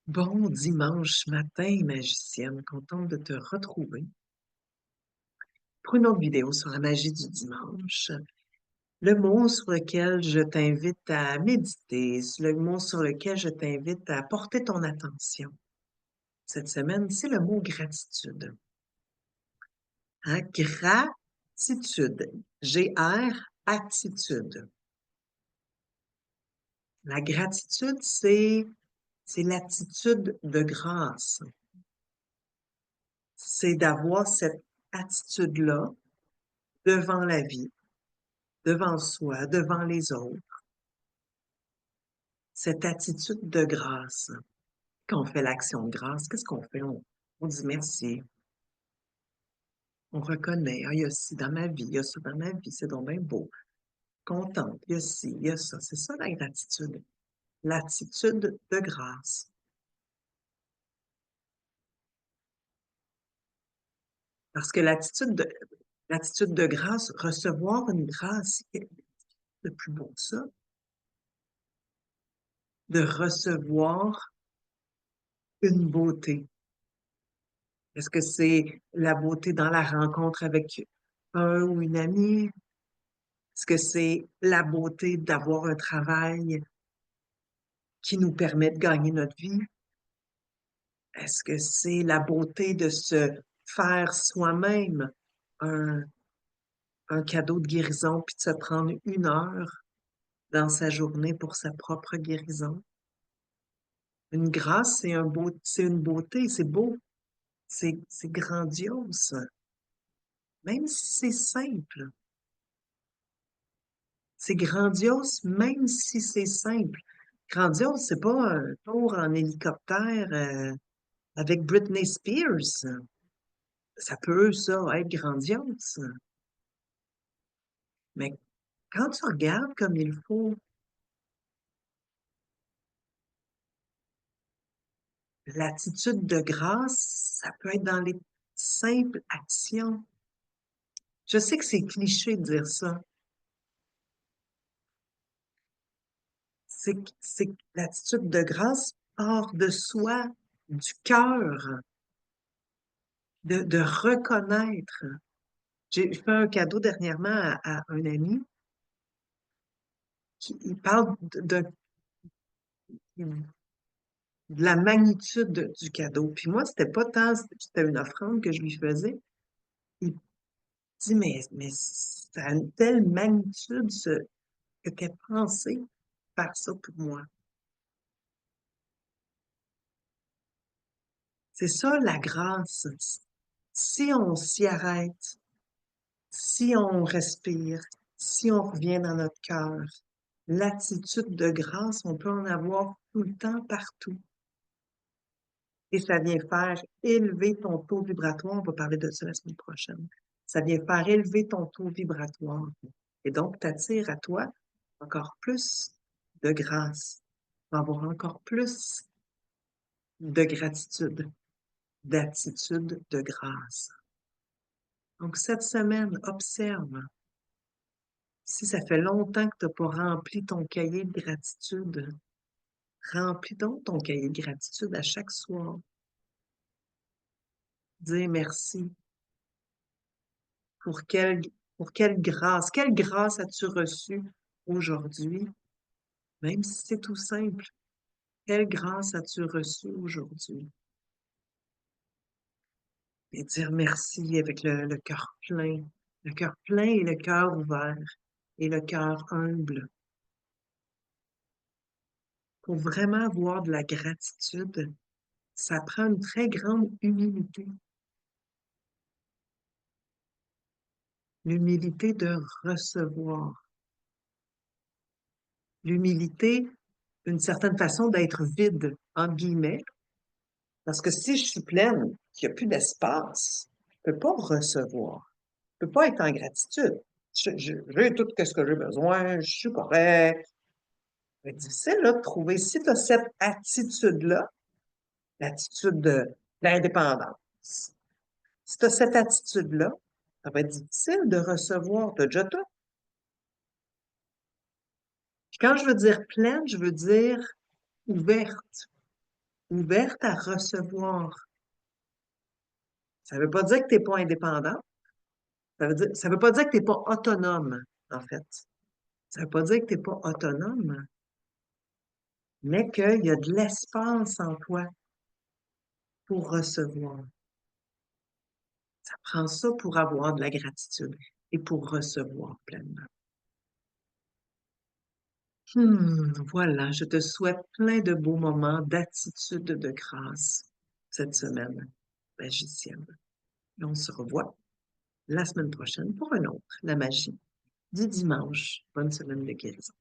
Bon dimanche matin, magicienne, contente de te retrouver pour une autre vidéo sur la magie du dimanche. Le mot sur lequel je t'invite à méditer, le mot sur lequel je t'invite à porter ton attention cette semaine, c'est le mot gratitude. Hein? Gratitude. G-R, attitude. La gratitude, c'est l'attitude de grâce. C'est d'avoir cette attitude-là devant la vie, devant soi, devant les autres. Cette attitude de grâce. Quand on fait l'action de grâce, qu'est-ce qu'on fait? On dit merci. On reconnaît, ah, il y a ci dans ma vie, il y a ça dans ma vie, c'est donc bien beau. Contente, il y a ci, il y a ça. C'est ça la gratitude. L'attitude de grâce. Parce que l'attitude de grâce, recevoir une grâce, c'est le plus beau que ça. De recevoir une beauté. Est-ce que c'est la beauté dans la rencontre avec un ou une amie? Est-ce que c'est la beauté d'avoir un travail qui nous permet de gagner notre vie? Est-ce que c'est la beauté de se faire soi-même un, un cadeau de guérison puis de se prendre 1 heure dans sa journée pour sa propre guérison? Une grâce, c'est une beauté, c'est beau, c'est grandiose, même si c'est simple. C'est grandiose, même si c'est simple. Grandiose, c'est pas un tour en hélicoptère avec Britney Spears. Ça peut, ça, être grandiose. Mais quand tu regardes comme il faut, l'attitude de grâce, ça peut être dans les simples actions. Je sais que c'est cliché de dire ça. C'est que l'attitude de grâce part de soi, du cœur, de reconnaître. J'ai fait un cadeau dernièrement à un ami qui il parle de la magnitude du cadeau. Puis moi, c'était pas tant, c'était une offrande que je lui faisais. Il dit, mais ça a une telle magnitude que t'es pensé faire ça pour moi. C'est ça la grâce. Si on s'y arrête, si on respire, si on revient dans notre cœur, l'attitude de grâce, on peut en avoir tout le temps, partout. Et ça vient faire élever ton taux vibratoire. On va parler de ça la semaine prochaine. Ça vient faire élever ton taux vibratoire. Et donc, t'attires à toi encore plus de grâce. Tu vas avoir encore plus de gratitude, d'attitude de grâce. Donc, cette semaine, observe. Si ça fait longtemps que tu n'as pas rempli ton cahier de gratitude, remplis donc ton cahier de gratitude à chaque soir. Dis merci. Pour quelle, pour quelle grâce as-tu reçu aujourd'hui? Même si c'est tout simple, quelle grâce as-tu reçu aujourd'hui? Et dire merci avec le cœur plein et le cœur ouvert et le cœur humble. Pour vraiment avoir de la gratitude, ça prend une très grande humilité. L'humilité de recevoir. L'humilité, d'une certaine façon, d'être vide, entre guillemets, parce que si je suis pleine, qu'il n'y a plus d'espace, je ne peux pas recevoir. Je ne peux pas être en gratitude. J'ai tout ce que j'ai besoin, je suis correct. C'est difficile là, de trouver. Si tu as cette attitude-là, l'attitude de l'indépendance, si tu as cette attitude-là, ça va être difficile de recevoir. Tu as déjà tout. Puis quand je veux dire pleine, je veux dire ouverte. ouverte à recevoir. Ça veut pas dire que tu es pas indépendant. Ça veut pas dire que tu es pas autonome, en fait. Ça veut pas dire que tu es pas autonome, mais qu'il y a de l'espace en toi pour recevoir. Ça prend ça pour avoir de la gratitude et pour recevoir pleinement. Voilà, je te souhaite plein de beaux moments d'attitude de grâce cette semaine, magicienne. Et on se revoit la semaine prochaine pour un autre, la magie du dimanche. Bonne semaine de guérison.